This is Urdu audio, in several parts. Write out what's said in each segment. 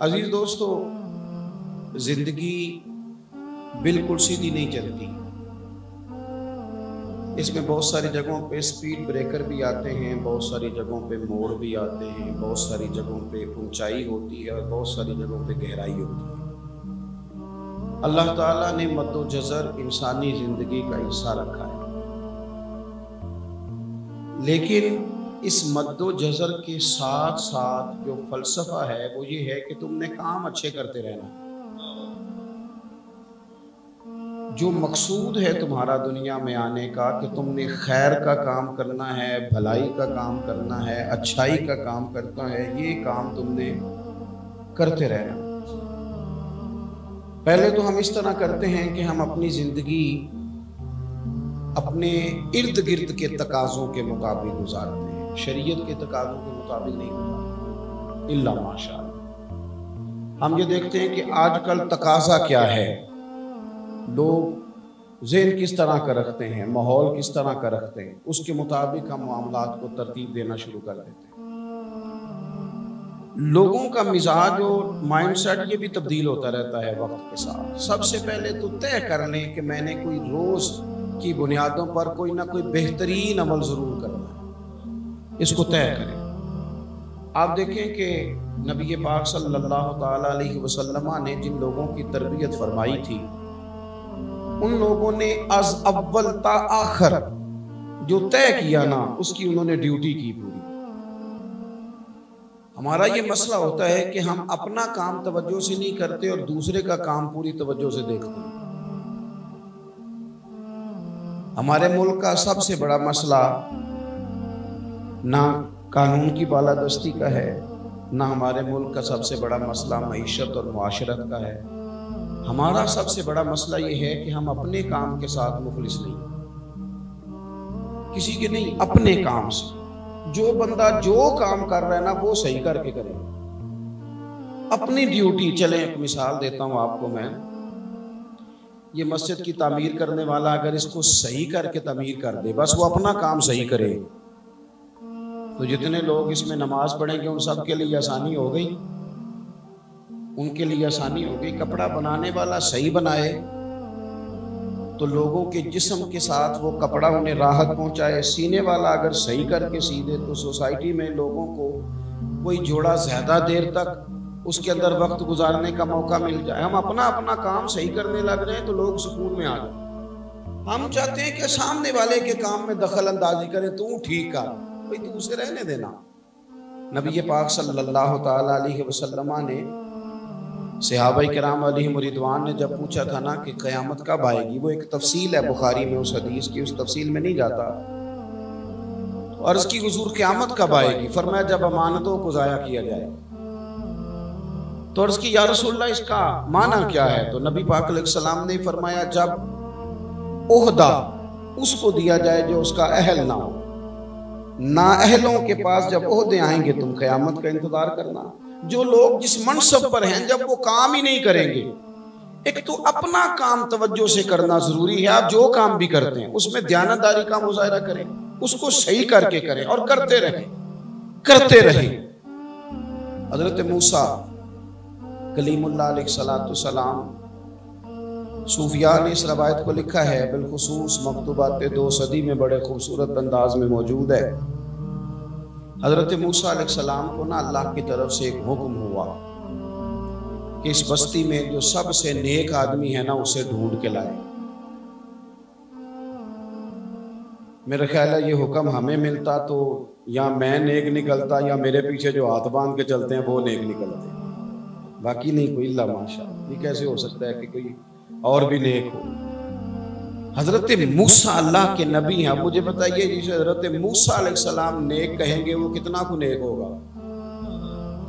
عزیز دوستو، زندگی بالکل سیدھی نہیں چلتی. اس میں بہت ساری جگہوں پہ سپیڈ بریکر بھی آتے ہیں، بہت ساری جگہوں پہ موڑ بھی آتے ہیں، بہت ساری جگہوں پہ اونچائی ہوتی ہے اور بہت ساری جگہوں پہ گہرائی ہوتی ہے. اللہ تعالیٰ نے مد و جزر انسانی زندگی کا حصہ رکھا ہے، لیکن اس مد و جزر کے ساتھ ساتھ جو فلسفہ ہے وہ یہ ہے کہ تم نے کام اچھے کرتے رہنا. جو مقصود ہے تمہارا دنیا میں آنے کا کہ تم نے خیر کا کام کرنا ہے، بھلائی کا کام کرنا ہے، اچھائی کا کام کرنا ہے، یہ کام تم نے کرتے رہنا. پہلے تو ہم اس طرح کرتے ہیں کہ ہم اپنی زندگی اپنے ارد گرد کے تقاضوں کے مطابق گزارتے ہیں، شریعت کے تقاضوں کے مطابق نہیں گزارتے الا ماشاء اللہ. ہم یہ دیکھتے ہیں کہ آج کل تقاضا کیا ہے، لوگ ذہن کس طرح کا رکھتے ہیں، ماحول کس طرح کا رکھتے ہیں، اس کے مطابق ہم معاملات کو ترتیب دینا شروع کر دیتے ہیں. لوگوں کا مزاج اور مائنڈ سیٹ یہ بھی تبدیل ہوتا رہتا ہے وقت کے ساتھ. سب سے پہلے تو طے کر لیں کہ میں نے کوئی روز کی بنیادوں پر کوئی نہ کوئی بہترین عمل ضرور کرنا ہے، اس کو طے کریں. آپ دیکھیں کہ نبی پاک صلی اللہ تعالی علیہ وسلم نے جن لوگوں کی تربیت فرمائی تھی، ان لوگوں نے از اول تا آخر جو طے کیا نا، اس کی انہوں نے ڈیوٹی کی پوری. ہمارا یہ مسئلہ ہوتا ہے کہ ہم اپنا کام توجہ سے نہیں کرتے اور دوسرے کا کام پوری توجہ سے دیکھتے ہیں. ہمارے ملک کا سب سے بڑا مسئلہ نہ قانون کی بالادستی کا ہے، نہ ہمارے ملک کا سب سے بڑا مسئلہ معیشت اور معاشرت کا ہے. ہمارا سب سے بڑا مسئلہ یہ ہے کہ ہم اپنے کام کے ساتھ مخلص نہیں، کسی کے نہیں، اپنے کام سے. جو بندہ جو کام کر رہا ہے نا وہ صحیح کر کے کرے، اپنی ڈیوٹی. چلیں ایک مثال دیتا ہوں آپ کو میں. یہ مسجد کی تعمیر کرنے والا اگر اس کو صحیح کر کے تعمیر کر دے، بس وہ اپنا کام صحیح کرے، تو جتنے لوگ اس میں نماز پڑھیں گے ان سب کے لیے آسانی ہو گئی، ان کے لیے آسانی ہو گئی. کپڑا بنانے والا صحیح بنائے تو لوگوں کے جسم کے ساتھ وہ کپڑا انہیں راحت پہنچائے. سینے والا اگر صحیح کر کے سی دے تو سوسائٹی میں لوگوں کو کوئی جوڑا زیادہ دیر تک اس کے اندر وقت گزارنے کا موقع مل جائے. ہم اپنا کام صحیح کرنے لگ رہے ہیں تو لوگ سکون میں آ جائیں. ہم چاہتے ہیں کہ سامنے والے کے کام میں دخل اندازی کریں، تو ٹھیک کر، بھئی تو اسے رہنے دینا. نبی پاک صلی اللہ تعالی علیہ وسلم نے صحابہ کرام علیہم رضوان نے جب پوچھا تھا نا کہ قیامت کب آئے گی، وہ ایک تفصیل ہے بخاری میں اس حدیث کی، اس تفصیل میں نہیں جاتا. عرض کی حضور قیامت کب آئے گی؟ فرمایا جب امانتوں کو ضائع کیا جائے. تو عرض کی یا رسول اللہ اس کا معنی کیا ہے؟ تو نبی پاک علیہ السلام نے فرمایا جب عہدہ اس کو دیا جائے جو اس کا اہل نہ ہو. نااہلوں کے پاس جب عہدے آئیں گے تم قیامت کا انتظار کرنا. جو لوگ جس منصب پر ہیں جب وہ کام ہی نہیں کریں گے، ایک تو اپنا کام توجہ سے کرنا ضروری ہے. آپ جو کام بھی کرتے ہیں اس میں دیانتداری کا مظاہرہ کریں، اس کو صحیح کر کے کریں اور کرتے رہیں. حضرت موسیٰ کلیم اللہ علیہ السلام، صوفیاء نے اس روایت کو لکھا ہے، بالخصوص مکتوبات 2 صدی میں بڑے خوبصورت انداز میں موجود ہے. حضرت موسیٰ علیہ السلام کو نا اللہ کی طرف سے ایک حکم ہوا کہ اس بستی میں جو سب سے نیک آدمی ہے نا اسے ڈھونڈ کے لائے. میرا خیال ہے یہ حکم ہمیں ملتا تو یا میں نیک نکلتا یا میرے پیچھے جو ہاتھ باندھ کے چلتے ہیں وہ نیک نکلتے، باقی نہیں کوئی. اللہ ماشاء. یہ کیسے ہو سکتا ہے کہ کوئی اور بھی نیک ہو؟ حضرت موسیٰ اللہ کے نبی ہیں. مجھے بتائیے جسے حضرت موسیٰ علیہ السلام نیک کہیں گے وہ کتنا کو نیک ہوگا؟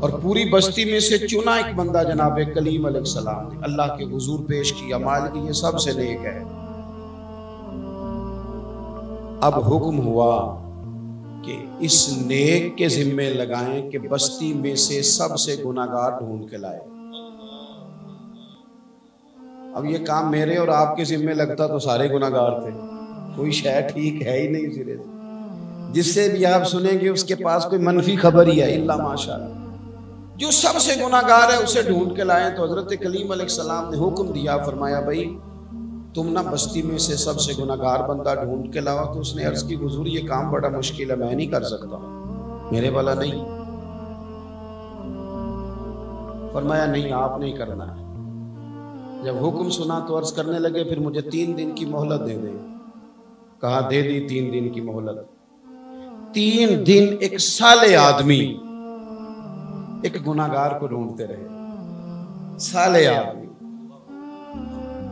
اور پوری بستی میں سے چنا ایک بندہ جناب کلیم علیہ السلام نے اللہ کے حضور پیش کیا، مالک یہ سب سے نیک ہے. اب حکم ہوا کہ اس نیک کے ذمے لگائیں کہ بستی میں سے سب سے گناہگار ڈھونڈ کے لائے. اب یہ کام میرے اور آپ کے ذمہ لگتا تو سارے گناہگار تھے، کوئی شے ٹھیک ہے ہی نہیں سرے سے. جس سے بھی آپ سنیں گے اس کے پاس کوئی منفی خبر ہی ہے الا ماشاءاللہ. جو سب سے گناہگار ہے اسے ڈھونڈ کے لائیں. تو حضرت کلیم علیہ السلام نے حکم دیا, فرمایا بھائی تم نہ بستی میں سے سب سے گناہگار بندہ ڈھونڈ کے لاؤ. تو اس نے عرض کی حضور یہ کام بڑا مشکل ہے, میں نہیں کر سکتا, میرے والا نہیں. فرمایا نہیں آپ نہیں کرنا ہے. جب حکم سنا تو عرض کرنے لگے پھر مجھے 3 دن کی مہلت دے دیں. کہا دے دی 3 دن کی مہلت. 3 دن ایک سالے آدمی ایک گناہگار کو ڈھونڈتے رہے. سالے آدمی,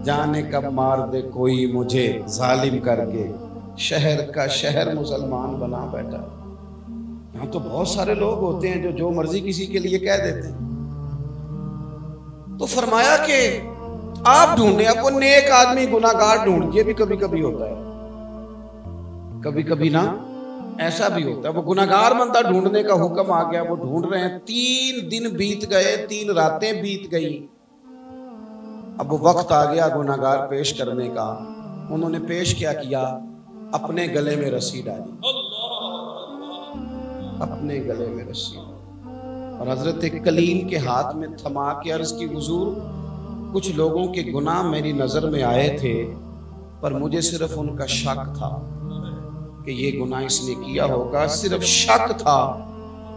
جانے کب مار دے کوئی مجھے ظالم کر کے, شہر کا شہر مسلمان بنا بیٹھا. یہاں تو بہت سارے لوگ ہوتے ہیں جو مرضی کسی کے لیے کہہ دیتے ہیں. تو فرمایا کہ آپ ڈھونڈیں, آپ کو نیک آدمی گناہگار ڈھونڈ. یہ بھی کبھی کبھی ہوتا ہے, کبھی کبھی نا ایسا بھی ہوتا ہے. وہ گناہگار بندہ ڈھونڈنے کا حکم آ گیا, وہ ڈھونڈ رہے ہیں. 3 دن بیت گئے, 3 راتیں بیت گئی. اب وہ وقت آ گیا گناہگار پیش کرنے کا. انہوں نے پیش کیا کیا, اپنے گلے میں رسی ڈالی, اپنے گلے میں رسی. اور حضرت کلیم کے ہاتھ میں تھما کے عرض کی حضور کچھ لوگوں کے گناہ میری نظر میں آئے تھے, پر مجھے صرف ان کا شک تھا کہ یہ گناہ اس نے کیا ہوگا. صرف شک تھا,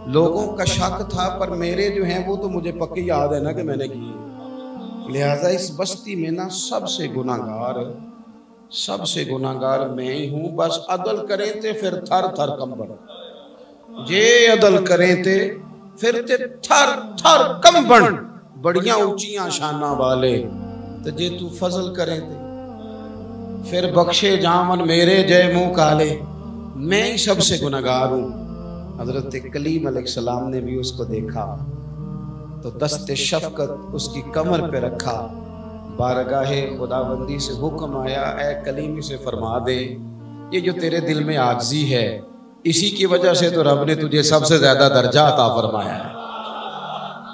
لوگوں کا شک تھا, پر میرے جو ہیں وہ تو مجھے پکی یاد ہے نا کہ میں نے کی. لہٰذا اس بستی میں نا سب سے گناہگار میں ہی ہوں. بس عدل کریں تے پھر تھر تھر کمبن, جے عدل کریں تے پھر تے تھر تھر کمبن. بڑیاں اونچیاں شانہ والے تے جے تو فضل کریں تے پھر بخشے جامن میرے جے منہ کالے. میں ہی سب سے گناہگار ہوں. حضرت کلیم علیہ السلام نے بھی اس کو دیکھا تو دست شفقت اس کی کمر پہ رکھا. بارگاہ خداوندی سے حکم آیا, اے کلیم اسے فرما دے یہ جو تیرے دل میں عاجزی ہے اسی کی وجہ سے تو رب نے تجھے سب سے زیادہ درجہ عطا فرمایا ہے.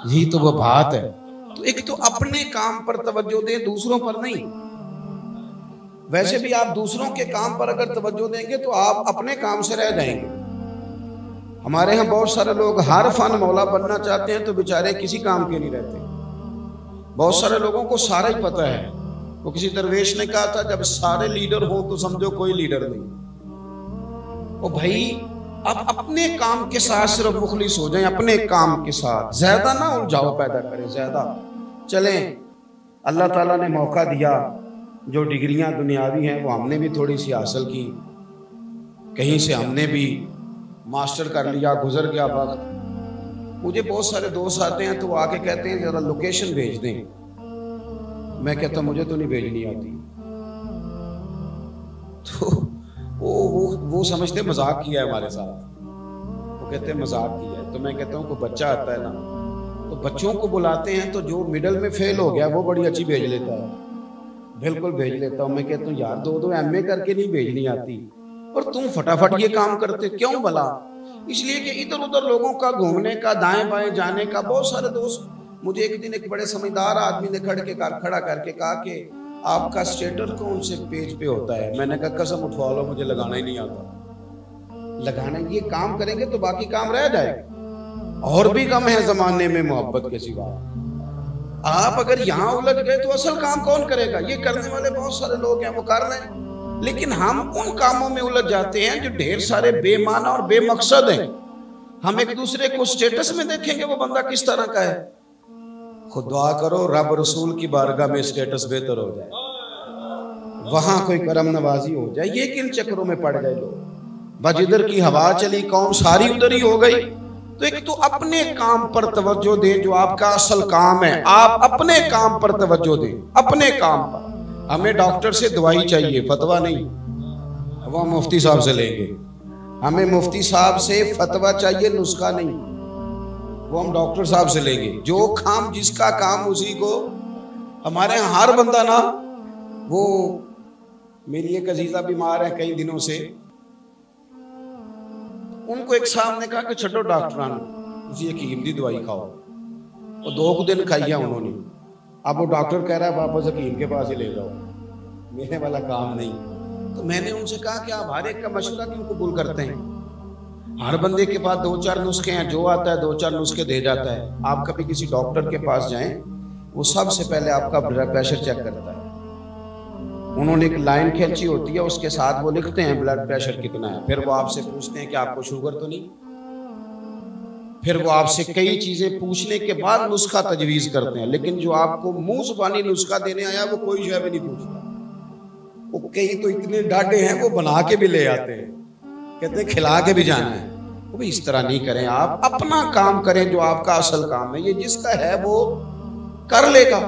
یہی تو وہ بات ہے. تو ایک تو اپنے کام پر توجہ دیں, دوسروں پر نہیں. ویسے بھی آپ دوسروں کے کام پر اگر توجہ دیں گے تو آپ اپنے کام سے رہ جائیں گے. ہمارے ہاں بہت سارے لوگ ہر فن مولا بننا چاہتے ہیں تو بیچارے کسی کام کے نہیں رہتے. بہت سارے لوگوں کو سارا ہی پتہ ہے. وہ کسی درویش نے کہا تھا جب سارے لیڈر ہوں تو سمجھو کوئی لیڈر نہیں. وہ بھائی آپ اپنے کام کے ساتھ صرف مخلص ہو جائیں, اپنے کام کے ساتھ زیادہ نہ الجھاؤ پیدا کریں. زیادہ چلیں, اللہ تعالیٰ نے موقع دیا, جو ڈگریاں دنیاوی ہیں وہ ہم نے بھی تھوڑی سی حاصل کی, کہیں سے ہم نے بھی ماسٹر کر لیا, گزر گیا وقت. مجھے بہت سارے دوست آتے ہیں تو وہ آ کے کہتے ہیں ذرا لوکیشن بھیج دیں. میں کہتا ہوں مجھے تو نہیں بھیجنی آتی. تو وہ سمجھتے مذاق کیا ہے ہمارے ساتھ, وہ کہتے ہیں مذاق کیا ہے. تو میں کہتا ہوں کوئی بچہ آتا ہے نا تو بچوں کو بلاتے ہیں تو جو مڈل میں فیل ہو گیا وہ بڑی اچھی بھیج لیتا ہے, بالکل بھیج لیتا ہوں. میں کہتا ہوں یار 2 ایم اے کر کے نہیں بھیجنی آتی اور تم فٹافٹ یہ کام کرتے کیوں بلا؟ اس لیے کہ ادھر ادھر لوگوں کا گھومنے کا, دائیں بائیں جانے کا. بہت سارے دوست, مجھے ایک دن ایک بڑے سمجھدار آدمی نے کھڑا کر کے کہا کہ آپ کا سٹیٹس کون سے پیج پہ ہوتا ہے؟ میں نے کہا قسم اٹھوا لو مجھے لگانا ہی نہیں آتا. لگانا, یہ کام کریں گے تو باقی کام رہ جائے گا. اور بھی کم ہے زمانے میں محبت کے سوا. آپ اگر یہاں الجھ گئے تو اصل کام کون کرے گا؟ یہ کرنے والے بہت سارے لوگ ہیں, وہ کر رہے ہیں. لیکن ہم ان کاموں میں الجھ جاتے ہیں جو ڈھیر سارے بے معنی اور بے مقصد ہیں. ہم ایک دوسرے کو سٹیٹس میں دیکھیں گے وہ بندہ کس طرح کا ہے. خود دعا کرو رب رسول کی بارگاہ میں سٹیٹس بہتر ہو جائے, وہاں کوئی کرم نوازی ہو جائے. یہ کن چکروں میں پڑ گئے لوگ. بس ادھر کی ہوا چلی قوم ساری ادھر ہی ہو گئی. تو ایک تو اپنے کام پر توجہ دیں جو آپ کا اصل کام ہے. آپ اپنے کام پر توجہ دیں, اپنے کام پر. ہمیں ڈاکٹر سے دوائی چاہیے, فتویٰ نہیں, وہ ہم مفتی صاحب سے لیں گے. ہمیں مفتی صاحب سے فتویٰ چاہیے, نسخہ نہیں, وہ ہم ڈاکٹر صاحب سے لیں گے. جو کام جس کا کام اسی کو. ہمارے ہر بندہ نا, وہ میری ایک عزیزہ بیمار ہے کئی دنوں سے, ان کو ایک صاحب نے کہا کہ چھٹو ڈاکٹران اسی حکیم دی دوائی کھاؤ. وہ 2 دن کھائی ہے انہوں نے. اب وہ ڈاکٹر کہہ رہا ہے واپس حکیم کے پاس ہی لے جاؤ, میرے والا کام نہیں. تو میں نے ان سے کہا کہ آپ ہر ایک کا مشورہ کیوں قبول کرتے ہیں؟ ہر بندے کے پاس 2-4 نسخے ہیں، جو آتا ہے 2-4 نسخے دے جاتا ہے. آپ کبھی کسی ڈاکٹر کے پاس جائیں، وہ سب سے پہلے آپ کا بلڈ پریشر چیک کرتا ہے. انہوں نے ایک لائن کھینچی ہوتی ہے، اس کے ساتھ وہ لکھتے ہیں بلڈ پریشر کتنا ہے. پھر وہ آپ سے پوچھتے ہیں کہ آپ کو شوگر تو نہیں. پھر وہ آپ سے کئی چیزیں پوچھنے کے بعد نسخہ تجویز کرتے ہیں. لیکن جو آپ کو منہ زبانی نسخہ دینے آیا وہ کوئی شے بھی نہیں پوچھتا. وہ کئی تو اتنے ڈاڈے ہیں وہ بنا کے بھی لے آتے ہیں، کہتے ہیں کھلا کے بھی جانا ہے. وہ بھی اس طرح نہیں کریں. آپ اپنا کام کریں جو آپ کا اصل کام ہے. یہ جس کا ہے وہ کر لے گا.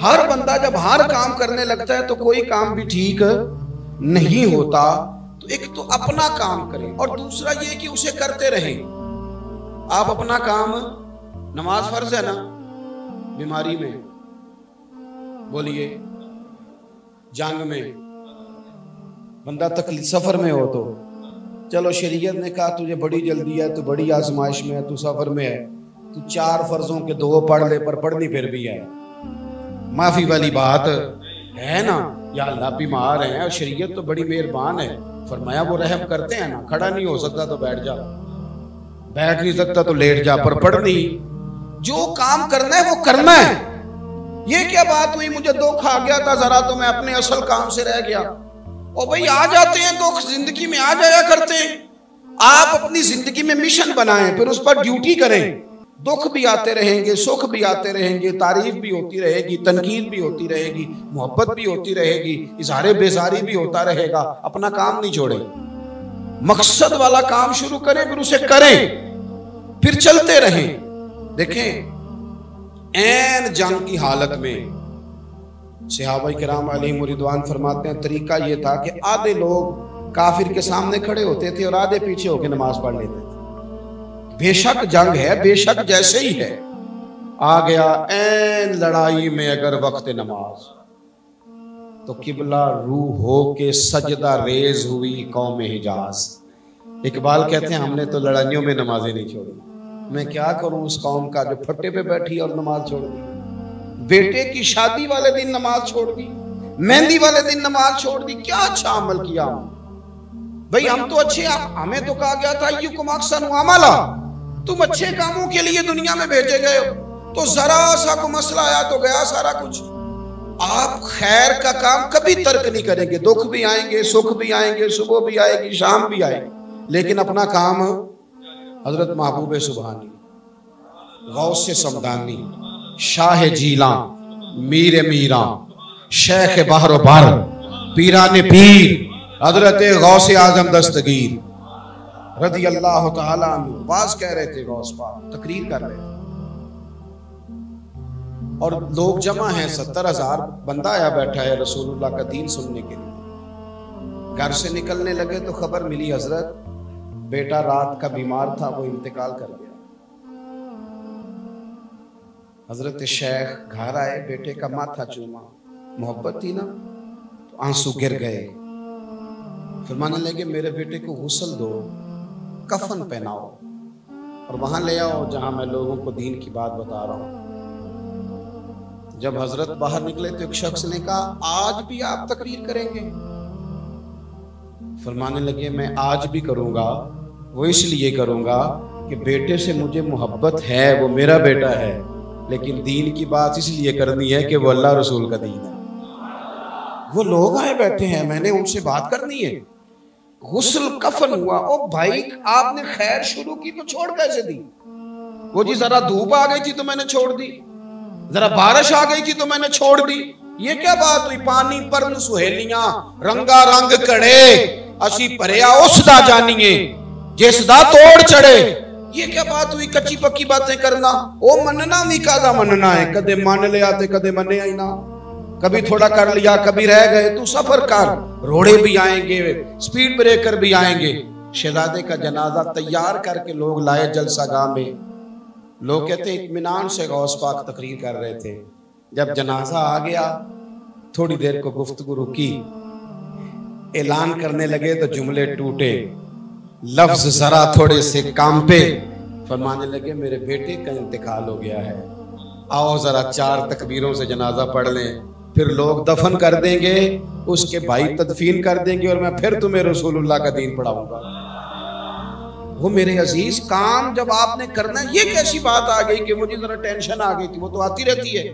ہر بندہ جب ہر کام کرنے لگتا ہے تو کوئی کام بھی ٹھیک نہیں ہوتا. تو ایک تو اپنا کام کریں، اور دوسرا یہ کہ اسے کرتے رہیں. آپ اپنا کام، نماز فرض ہے نا، بیماری میں بولیے، جنگ میں، بندہ تکلیف سفر میں ہو تو چلو شریعت نے کہا تجھے بڑی جلدی ہے، تو بڑی آزمائش میں ہے، تو سفر میں ہے، تو 4 فرضوں کے 2 پڑھ لے، پر پڑھنی پھر بھی ہے. معافی والی بات ہے نا. یا اللہ بیمار ہیں اور شریعت تو بڑی مہربان ہے، فرمایا وہ رحم کرتے ہیں نا. کھڑا نہیں ہو سکتا تو بیٹھ جا، بیٹھ نہیں سکتا تو لیٹ جا، پر پڑھنی. جو کام کرنا ہے وہ کرنا ہے. یہ کیا بات ہوئی مجھے دکھ آ گیا تھا ذرا تو میں اپنے اصل کام سے رہ گیا. اور بھئی آ جاتے ہیں دکھ، زندگی میں آ جایا کرتے ہیں. آپ اپنی زندگی میں مشن بنائیں، پھر اس پر ڈیوٹی کریں. دکھ بھی آتے رہیں گے، سکھ بھی آتے رہیں گے، تعریف بھی ہوتی رہے گی، تنقید بھی ہوتی رہے گی، محبت بھی ہوتی رہے گی، اظہار بیزاری بھی ہوتا رہے گا. اپنا کام نہیں چھوڑیں. مقصد والا کام شروع کریں، پھر اسے کریں، پھر چلتے رہیں. دیکھیں عین جنگ کی حالت میں صحابہ کرام علیہم رضوان فرماتے ہیں طریقہ یہ تھا کہ آدھے لوگ کافر کے سامنے کھڑے ہوتے تھے اور آدھے پیچھے ہو کے نماز پڑھ لیتے تھے. بے شک جنگ ہے، بے شک جیسے ہی ہے. آ گیا عین لڑائی میں اگر وقت نماز، تو قبلہ روح ہو کے سجدہ ریز ہوئی قوم حجاز. اقبال کہتے ہیں ہم نے تو لڑائیوں میں نمازیں نہیں چھوڑی. میں کیا کروں اس قوم کا جو پھٹے پہ بیٹھی اور نماز چھوڑ دی. بیٹے کی شادی والے دن نماز چھوڑ دی، مہندی والے دن نماز چھوڑ دی. کیا اچھا عمل کیا ہم. بھئی ہم تو اچھے، ہمیں تو کہا گیا تھا ایکم احسن عملا، تم اچھے کاموں کے لیے دنیا میں بھیجے گئے ہو. تو ذرا سا کو مسئلہ آیا تو گیا سارا کچھ. آپ خیر کا کام کبھی ترک نہیں کریں گے. دکھ بھی آئیں گے، سکھ بھی آئیں گے، صبح بھی آئے گی، شام بھی آئے گی، لیکن اپنا کام. حضرت محبوب سبحانی، غوث سمدانی، شاہ جیلان، میر میران، شیخ بحر و بر، پیران پیر، حضرت غوث اعظم دستگیر رضی اللہ تعالیٰ عنہ باز کہہ رہے تھے. غوث پاک تقریر کر رہے تھے اور لوگ جمع ہیں، 70,000 بندہ آیا بیٹھا ہے رسول اللہ کا دین سننے کے لیے. گھر سے نکلنے لگے تو خبر ملی حضرت بیٹا رات کا بیمار تھا، وہ انتقال کر گیا. حضرت شیخ گھر آئے، بیٹے کا ماتھا چوما، محبت تھی نا تو آنسو گر گئے. فرمانے لگے میرے بیٹے کو غسل دو، کفن پہناؤ اور وہاں لے آؤ جہاں میں لوگوں کو دین کی بات بتا رہا ہوں. جب حضرت باہر نکلے تو ایک شخص نے کہا آج بھی آپ تقریر کریں گے؟ فرمانے لگے میں آج بھی کروں گا. وہ اس لیے کروں گا کہ بیٹے سے مجھے محبت ہے، وہ میرا بیٹا ہے، لیکن دین کی بات اس لیے کرنی ہے کہ وہ اللہ رسول کا دین ہے. وہ لوگ آئے بیٹھے ہیں، میں نے ان سے بات کرنی ہے. غسل کفن ہوا. او بھائی آپ نے خیر شروع کی تو چھوڑ کیسے دی؟ وہ جی ذرا دھوپ آ گئی تھی تو میں نے چھوڑ دی، ذرا بارش آ گئی تھی تو میں نے چھوڑ دی. یہ کیا بات ہوئی؟ پانی پرن سہیلیاں رنگا رنگ کڑے اسی پریا اس دا جانیے جس دا توڑ چڑھے. یہ کیا بات ہوئی کچی پکی باتیں کرنا؟ او مننا بھی کادا مننا ہے، کدے مان لیا تے کدے منے آئی نا، کبھی تھوڑا کر لیا کبھی رہ گئے. تو سفر کر، روڑے بھی آئیں گے، سپیڈ بریکر بھی آئیں گے. شہزادے کا جنازہ تیار کر کے لوگ لائے جلسہ گاہ میں. لوگ کہتے ہیں اطمینان سے غوث پاک تقریر کر رہے تھے. جب جنازہ آ گیا تھوڑی دیر کو گفتگو رکی، اعلان کرنے لگے تو جملے ٹوٹے، لفظ ذرا تھوڑے سے کانپے. فرمانے لگے میرے بیٹے کا انتقال ہو گیا ہے، آؤ ذرا 4 تکبیروں سے جنازہ پڑھ لیں، پھر لوگ دفن کر دیں گے، اس کے بھائی تدفین کر دیں گے، اور میں پھر تمہیں رسول اللہ کا دین پڑھاؤں گا. وہ میرے عزیز کام جب آپ نے کرنا ہے، یہ کیسی بات آ گئی کہ مجھے ذرا ٹینشن آ گئی تھی؟ وہ تو آتی رہتی ہے،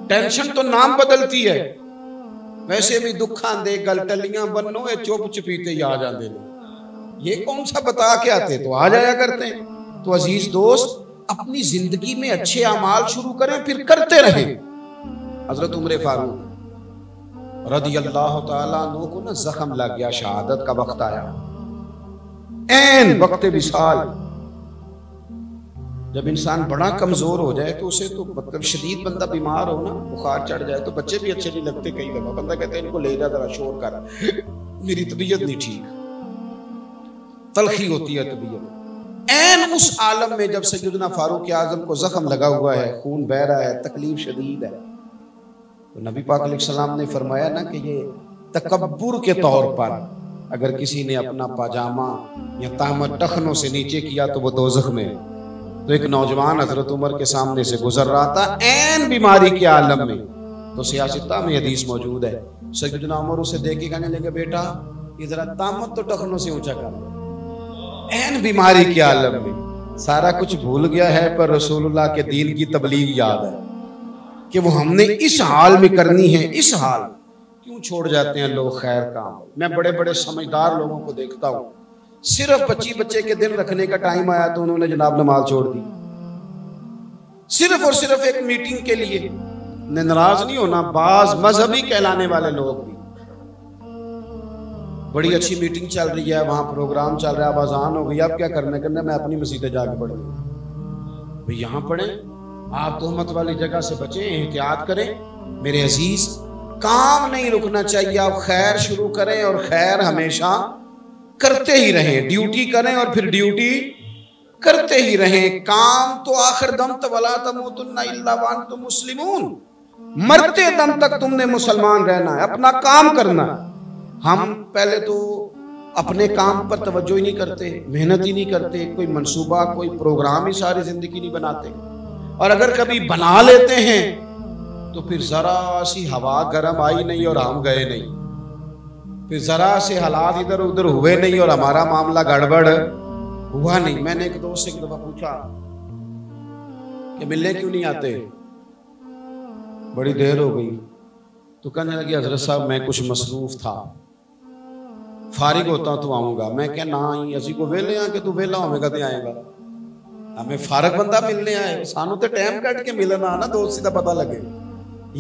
ٹینشن تو نام بدلتی ہے، ویسے بھی دکھاں دے گل ٹلیاں بنو اے چپ چپیتے یا جاندے نے، یہ کون سا بتا کے آتے تو آ جایا کرتے ہیں۔ تو عزیز دوست، اپنی زندگی میں اچھے اعمال شروع کریں، پھر کرتے رہیں۔ حضرت عمر فاروق رضی اللہ تعالیٰ عنہ کو نا زخم لگ گیا، شہادت کا وقت آیا، این وقت وصال۔ جب انسان بڑا کمزور ہو جائے تو اسے تو مطلب شدید بندہ بیمار ہو نا، بخار چڑھ جائے تو بچے بھی اچھے نہیں لگتے، کئی دفعہ بندہ کہتے ہیں ان کو لے جا ذرا شور کر، میری طبیعت نہیں ٹھیک، تلخی ہوتی ہے طبیعت۔ این اس عالم میں جب سیدنا فاروق اعظم کو زخم لگا ہوا ہے، خون بہ رہا ہے، تکلیف شدید ہے، تو نبی پاک علیہ السلام نے فرمایا نا کہ یہ تکبر کے طور پر اگر کسی نے اپنا پاجامہ یا تہمت ٹخنوں سے نیچے کیا تو وہ دوزخ میں۔ تو ایک نوجوان حضرت عمر کے سامنے سے گزر رہا تھا این بیماری کے عالم میں، تو سیاستہ میں حدیث موجود ہے، سیدنا عمر اسے دیکھ کے کہنے لگے بیٹا یہ ذرا تہمت تو ٹخنوں سے اونچا کر لو۔ این بیماری کے عالم میں سارا کچھ بھول گیا ہے، پر رسول اللہ کے دین کی تبلیغ یاد ہے کہ وہ ہم نے اس حال میں کرنی ہے۔ اس حال کیوں چھوڑ جاتے ہیں لوگ خیر کام؟ میں بڑے بڑے سمجھدار لوگوں کو دیکھتا ہوں، صرف بچے کے دن رکھنے کا ٹائم آیا تو انہوں نے جناب نماز چھوڑ دی، صرف اور صرف ایک میٹنگ کے لیے۔ ناراض نہیں ہونا، بعض مذہبی کہلانے والے لوگ بھی، بڑی اچھی میٹنگ چل رہی ہے، وہاں پروگرام چل رہا ہے، اب اذان ہو گئی، اب کیا کرنا میں اپنی مسجد جا کے پڑھوں، بھئی یہاں پڑھیں، آپ تہمت والی جگہ سے بچیں، احتیاط کریں۔ میرے عزیز، کام نہیں رکنا چاہیے، آپ خیر شروع کریں اور خیر ہمیشہ کرتے ہی رہیں، ڈیوٹی کریں اور پھر ڈیوٹی کرتے ہی رہیں۔ کام تو آخر دم تک وَلَا تَمُوتُنَّ إِلَّا وَأَنْتُمْ مُسْلِمُونَ، مرتے دم تک تم نے مسلمان رہنا ہے، اپنا کام کرنا ہے۔ ہم پہلے تو اپنے کام پر توجہ ہی نہیں کرتے، محنت ہی نہیں کرتے، کوئی منصوبہ کوئی پروگرام ہی ساری زندگی نہیں بناتے، اور اگر کبھی بنا لیتے ہیں تو پھر ذرا سی ہوا گرم آئی نہیں اور ہم گئے نہیں، پھر ذرا سے حالات ادھر ادھر ہوئے نہیں اور ہمارا معاملہ گڑبڑ ہوا نہیں۔ میں نے ایک دوست سے ایک دفعہ پوچھا کہ ملنے کیوں نہیں آتے، بڑی دیر ہو گئی، تو کہنے لگی حضرت صاحب میں کچھ مصروف تھا، فارغ ہوتا تو آؤں گا۔ میں کہ نہ ہی اسی کو ویلے آ کہ تو ویلا ہوئے گا تے آئے گا، ہمیں فارغ بندہ ملنے آئے، سانو تے ٹائم کٹ کے ملنا نا، دوستی دا پتہ لگے۔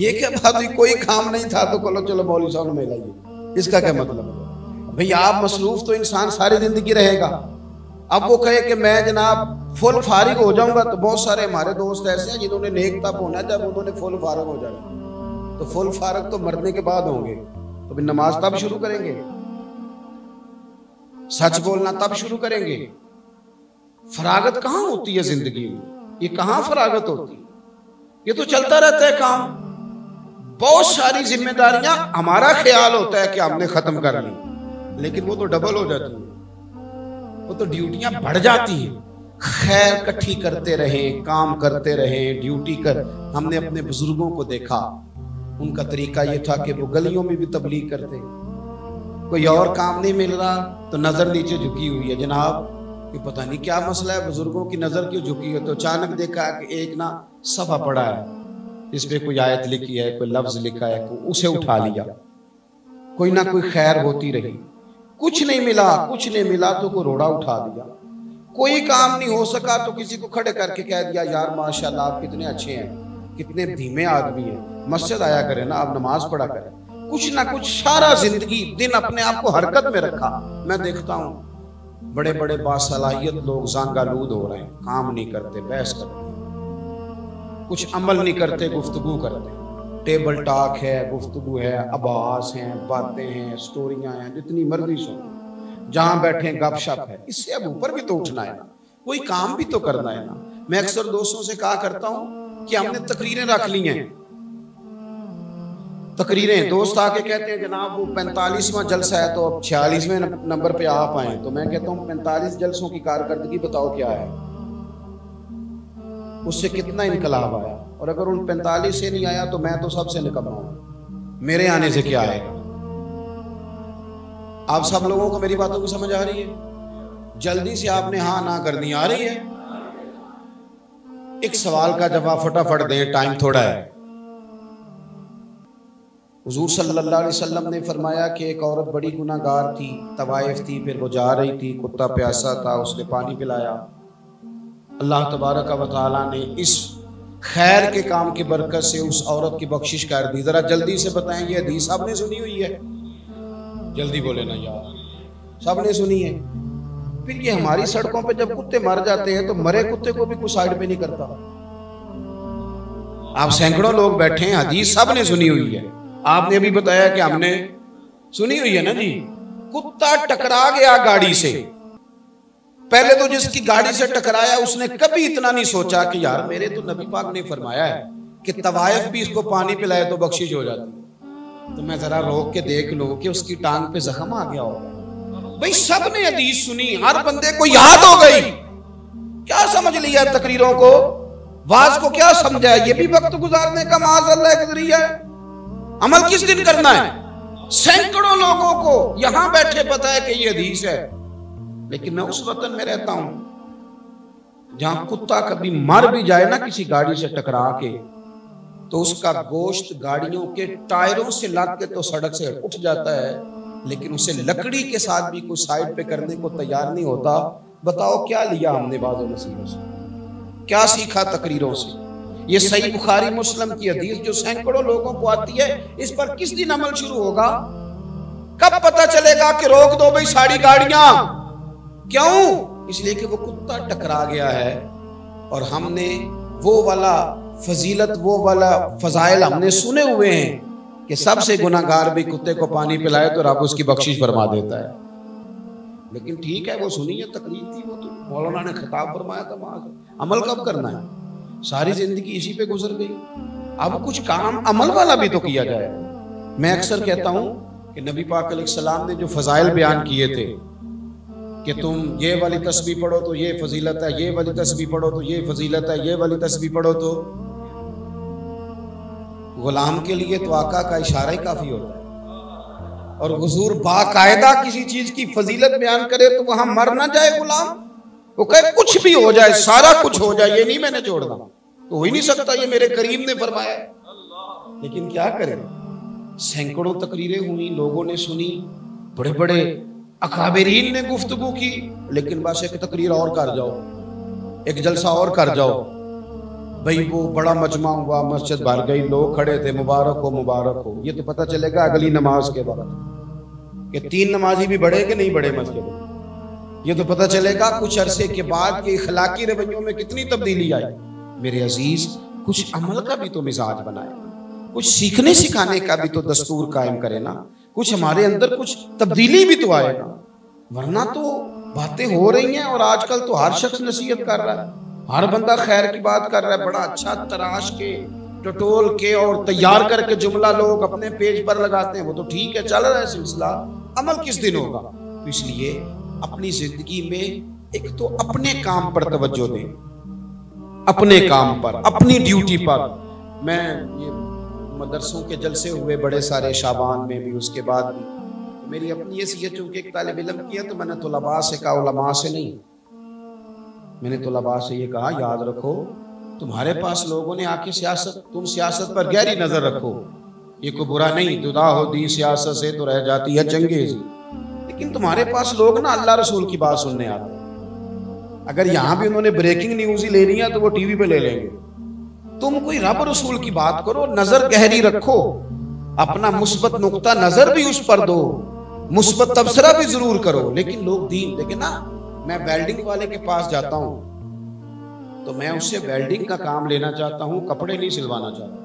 یہ کیا بات ہوئی، کوئی کام نہیں تھا تو چلو مولوی صاحب نے مل آئیے، اس کا کیا مطلب ہے؟ بھئی آپ مصروف تو انسان ساری زندگی رہے گا، اب وہ کہے کہ میں جناب فل فارغ ہو جاؤں گا، تو بہت سارے ہمارے دوست ایسے ہیں جنہوں نے نیک تب ہونا ہے جب انہوں نے فل فارغ ہو جانا، تو فل فارغ تو مرنے کے بعد ہوں گے، تو پھر نماز تب شروع کریں گے، سچ بولنا تب شروع کریں گے۔ فراغت کہاں ہوتی ہے زندگی میں؟ یہ کہاں فراغت ہوتی ہے؟ یہ تو چلتا رہتا ہے کام، بہت ساری ذمہ داریاں ہمارا خیال ہوتا ہے کہ ہم نے ختم کر لی، لیکن وہ تو ڈبل ہو جاتی ہیں، وہ تو ڈیوٹیاں بڑھ جاتی ہیں۔ خیر کٹھی کرتے رہیں، کام کرتے رہیں، ڈیوٹی کر۔ ہم نے اپنے بزرگوں کو دیکھا، ان کا طریقہ یہ تھا کہ وہ گلیوں میں بھی تبلیغ کرتے، کوئی اور کام نہیں مل رہا تو نظر نیچے جھکی ہوئی ہے، جناب یہ پتہ نہیں کیا مسئلہ ہے، بزرگوں کی نظر کیوں جھکی ہے؟ تو اچانک دیکھا کہ ایک نا صفحہ پڑا ہے، اس پہ کوئی آیت لکھی ہے، کوئی لفظ لکھا ہے، اسے اٹھا لیا، کوئی نہ کوئی خیر ہوتی رہی۔ کچھ نہیں ملا تو کوئی روڑا اٹھا دیا، کوئی کام نہیں ہو سکا تو کسی کو کھڑے کر کے کہہ دیا یار ماشاءاللہ آپ کتنے اچھے ہیں، کتنے دھیمے آدمی ہیں، مسجد آیا کریں نا، آپ نماز پڑھا کریں۔ کچھ نہ کچھ سارا زندگی دن اپنے آپ کو حرکت میں رکھا۔ میں دیکھتا ہوں بڑے بڑے باصلاحیت لوگ زانگالود ہو رہے ہیں، کام نہیں کرتے، بحث کرتے، کچھ عمل نہیں کرتے، گفتگو کرتے، ٹیبل ٹاک ہے، گفتگو ہے، آباس ہیں، باتیں ہیں، سٹوریاں ہیں، جتنی مرضی سنو، جہاں بیٹھیں گپ شپ ہے۔ اس سے اب اوپر بھی تو اٹھنا ہے نا، کوئی کام بھی تو کرنا ہے نا۔ میں اکثر دوستوں سے کہا کرتا ہوں کہ ہم نے تقریریں رکھ لی ہیں، تقریریں، دوست آ کے کہتے ہیں جناب وہ 45واں جلسہ ہے تو اب 46ویں نمبر پہ آپ آئیں، تو میں کہتا ہوں 45 جلسوں کی کارکردگی بتاؤ کیا ہے، اس سے کتنا انقلاب آیا، اور اگر ان 45 سے نہیں آیا تو میں تو سب سے نکما ہوں، میرے آنے سے کیا آئے گا؟ آپ سب لوگوں کو میری باتوں کو سمجھ آ رہی ہے؟ جلدی سے آپ نے ہاں نہ کر دی، آ رہی ہے؟ ایک سوال کا جواب فٹافٹ دیں، ٹائم تھوڑا ہے۔ حضور صلی اللہ علیہ وسلم نے فرمایا کہ ایک عورت بڑی گناہ گار تھی، طوائف تھی، پھر وہ جا رہی تھی، کتا پیاسا تھا، اس نے پانی پلایا۔ اللہ تبارک و تعالیٰ نے اس خیر کے کام کی برکت سے اس عورت کی بخشش کر دی۔ ذرا جلدی سے بتائیں، یہ حدیث سب نے سنی ہوئی ہے؟ جلدی بولے نا یار، سب نے سنی ہے؟ پھر یہ ہماری سڑکوں پہ جب کتے مر جاتے ہیں تو مرے کتے کو بھی کوئی سائیڈ پہ نہیں کرتا۔ آپ سینکڑوں لوگ بیٹھے ہیں، حدیث سب نے سنی ہوئی ہے۔ آپ نے بھی بتایا کہ ہم نے سنی ہوئی ہے نا جی۔ کتا ٹکرا گیا گاڑی سے، پہلے تو جس کی گاڑی سے ٹکرایا اس نے کبھی اتنا نہیں سوچا کہ یار میرے تو نبی پاک نے فرمایا ہے کہ طوائف بھی اس کو پانی پلائے تو بخشش ہو جاتی، تو میں ذرا روک کے دیکھ لوں کہ اس کی ٹانگ پہ زخم آ گیا ہوگا۔ بھئی سب نے حدیث سنی، ہر بندے کو یاد ہو گئی، کیا سمجھ لیا تقریروں کو، واز کو کیا سمجھا ہے؟ یہ بھی وقت گزارنے کا معاذ اللہ ایک ذریعہ ہے۔ عمل کس دن کرنا ہے؟ سینکڑوں لوگوں کو یہاں بیٹھے پتہ ہے کہ یہ حدیث ہے، لیکن میں اس وطن میں رہتا ہوں جہاں کتا کبھی مر بھی جائے نا کسی گاڑی سے ٹکرا کے، تو اس کا گوشت گاڑیوں کے ٹائروں سے لگ کے تو سڑک سے اٹھ جاتا ہے، لیکن اسے لکڑی کے ساتھ بھی کوئی سائیڈ پہ کرنے کو تیار نہیں ہوتا۔ بتاؤ کیا لیا ہم نے بعض نصیبوں سے، کیا سیکھا تقریروں سے؟ یہ صحیح بخاری مسلم کی حدیث جو سینکڑوں لوگوں کو آتی ہے، اس پر کس دن عمل شروع ہوگا؟ کب پتہ چلے گا کہ روک دو بھئی ساری گاڑیاں؟ کیوں؟ اس لیے کہ وہ کتا ٹکرا گیا ہے، اور ہم نے وہ والا فضیلت، وہ والا فضائل ہم نے سنے ہوئے ہیں کہ سب سے گناہگار بھی کتے کو پانی پلائے تو رب اس کی بخشش فرما دیتا ہے۔ لیکن ٹھیک ہے، وہ سنی ہے، تقریر تھی، وہ تو مولانا نے خطاب فرمایا تھا، عمل کب کرنا ہے؟ ساری زندگی اسی پہ گزر گئی، اب کچھ کام عمل والا بھی تو کیا جائے۔ میں اکثر کہتا ہوں کہ نبی پاک علیہ السلام نے جو فضائل بیان کیے تھے کہ تم یہ والی تسبیح پڑھو تو یہ فضیلت ہے، یہ والی تسبیح پڑھو تو یہ فضیلت ہے، یہ والی تسبیح پڑھو تو، غلام کے لیے تو آقا کا اشارہ ہی کافی ہوتا ہے، اور حضور باقاعدہ کسی چیز کی فضیلت بیان کرے تو وہاں مر نہ جائے غلام، وہ کہے کچھ بھی ہو جائے، سارا کچھ ہو جائے، یہ نہیں میں نے چھوڑنا، تو ہو ہی نہیں سکتا، یہ میرے کریم نے فرمایا۔ لیکن کیا کریں، سینکڑوں تقریریں ہوئی، لوگوں نے سنی، بڑے بڑے اکابرین نے گفتگو کی، لیکن بس ایک تقریر اور کر جاؤ، ایک جلسہ اور کر جاؤ، بھئی وہ بڑا مجمع ہوا، مسجد بھر گئی، لوگ کھڑے تھے، مبارک ہو مبارک ہو۔ یہ تو پتہ چلے گا اگلی نماز کے بعد کہ 3 نمازی بھی بڑھے کہ نہیں بڑھے مسجد میں۔ یہ تو پتہ چلے گا کچھ عرصے کے بعد کہ اخلاقی رویوں میں کتنی تبدیلی آئی۔ میرے عزیز، کچھ عمل کا بھی تو مزاج بنائے، کچھ سیکھنے سکھانے کا بھی تو دستور قائم کرے نا، کچھ ہمارے اندر کچھ تبدیلی بھی تو آئے نا، ورنہ تو باتیں ہو رہی ہیں، اور آج کل تو ہر شخص نصیحت کر رہا ہے، ہر بندہ خیر کی بات کر رہا ہے، بڑا اچھا تراش کے، ٹٹول کے اور تیار کر کے جملہ لوگ اپنے پیج پر لگاتے ہیں، وہ تو ٹھیک ہے، چل رہا ہے سلسلہ، عمل کس دن ہوگا؟ تو اس لیے اپنی زندگی میں ایک تو اپنے کام پر توجہ دیں، اپنے کام پر، اپنی ڈیوٹی پر۔ میں یہ مدرسوں کے جلسے ہوئے بڑے سارے شعبان میں بھی، اس کے بعد بھی میری اپنی حیثیت چونکہ ایک طالب علم کی ہے، تو میں نے طلباء سے کہا، علماء سے نہیں، میں نے طلباء سے یہ کہا، یاد رکھو تمہارے پاس لوگوں نے آ کے سیاست، تم سیاست پر گہری نظر رکھو، یہ کوئی برا نہیں، جدا ہو دی سیاست سے تو رہ جاتی ہے چنگیزی، لیکن تمہارے پاس لوگ نا اللہ رسول کی بات سننے آتے ہیں، اگر یہاں بھی انہوں نے بریکنگ نیوز ہی لینی ہے تو وہ ٹی وی پہ لے لیں گے، تم کوئی رب رسول کی بات کرو، نظر گہری رکھو، اپنا مثبت نقطہ نظر بھی اس پر دو، مثبت تبصرہ بھی ضرور کرو، لیکن لوگ دین دیکھیں نا۔ میں ویلڈنگ والے کے پاس جاتا ہوں تو میں اس سے ویلڈنگ کا کام لینا چاہتا ہوں، کپڑے نہیں سلوانا چاہتا۔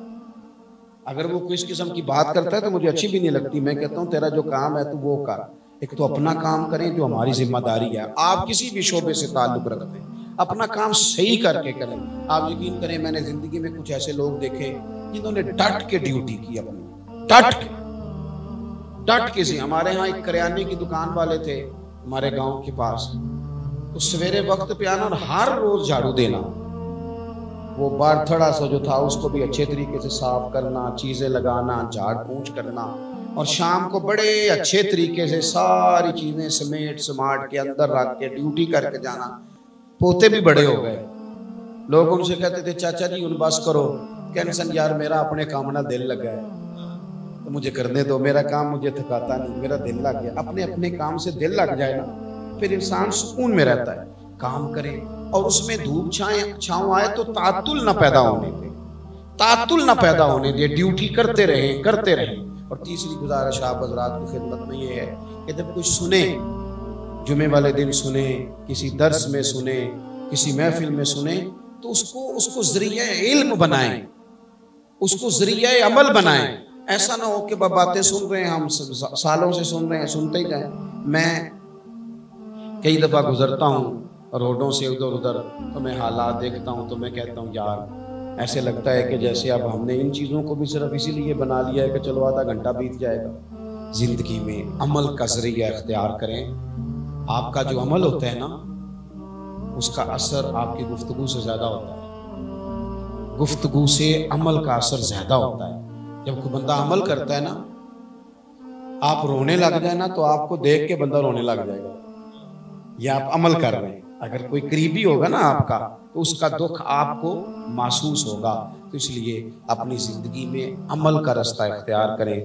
اگر وہ کس قسم کی بات کرتا ہے تو مجھے اچھی بھی نہیں لگتی، میں کہتا ہوں تیرا جو کام ہے تو وہ کر، ایک تو اپنا کام کریں جو ہماری ذمہ داری ہے، آپ کسی بھی شعبے سے تعلق رکھتے ہیں اپنا کام صحیح کر کے کریں۔ آپ یقین کریں میں نے زندگی میں کچھ ایسے لوگ دیکھے جنہوں نے ڈٹ کے ڈیوٹی کی، اپنی ڈٹ کے سے۔ ہمارے ہاں ایک کریانے کی دکان والے تھے ہمارے گاؤں کے پاس، تو سویرے وقت پہ آنا اور ہر روز جھاڑو دینا، وہ بارتھڑا سا جو تھا اس کو بھی اچھے طریقے سے صاف کرنا، چیزیں لگانا، جھاڑ پونچھ کرنا، اور شام کو بڑے اچھے طریقے سے ساری چیزیں سمیٹ سماٹ کے اندر رکھ کے ڈیوٹی کر کے جانا. پوتے بھی بڑے ہو گئے. لوگ ان سے کہتے تھے چاچا جی ان بس کرو. کہنے سن یار میرا اپنے کام نہ دل لگا ہے تو مجھے کرنے دو, میرا کام مجھے تھکاتا نہیں, میرا دل لگ گیا. اپنے اپنے کام سے دل لگ جائے نا پھر انسان سکون میں رہتا ہے. کام کرے اور اس میں دھوپ چھاؤں آئے تو تعطل نہ پیدا ہونے دے, تعطل نہ پیدا ہونے دے, ڈیوٹی کرتے رہیں کرتے رہیں. اور تیسری گزارش آپ حضرات کی خدمت میں یہ ہے کہ جب کچھ سنیں, جمعے والے دن سنیں, کسی درس میں سنیں, کسی محفل میں سنیں, تو اس کو ذریعہ علم بنائیں, اس کو ذریعہ عمل بنائیں. ایسا نہ ہو کہ باتیں سن رہے ہیں, ہم سالوں سے سن رہے ہیں, سنتے ہی جائیں. میں کئی دفعہ گزرتا ہوں روڈوں سے ادھر ادھر تو میں حالات دیکھتا ہوں تو میں کہتا ہوں یار ایسے لگتا ہے کہ جیسے اب ہم نے ان چیزوں کو بھی صرف اسی لیے بنا لیا ہے کہ چلو آدھا گھنٹہ بیت جائے گا. زندگی میں عمل کا ذریعہ اختیار کریں. آپ کا جو عمل ہوتا ہے نا اس کا اثر آپ کی گفتگو سے زیادہ ہوتا ہے. گفتگو سے عمل کا اثر زیادہ ہوتا ہے. جب کوئی بندہ عمل کرتا ہے نا, آپ رونے لگ جائے نا تو آپ کو دیکھ کے بندہ رونے لگ جائے گا, یا آپ عمل کر رہے ہیں. اگر کوئی قریبی ہوگا نا آپ کا تو اس کا دکھ آپ کو محسوس ہوگا. تو اس لیے اپنی زندگی میں عمل کا راستہ اختیار کریں.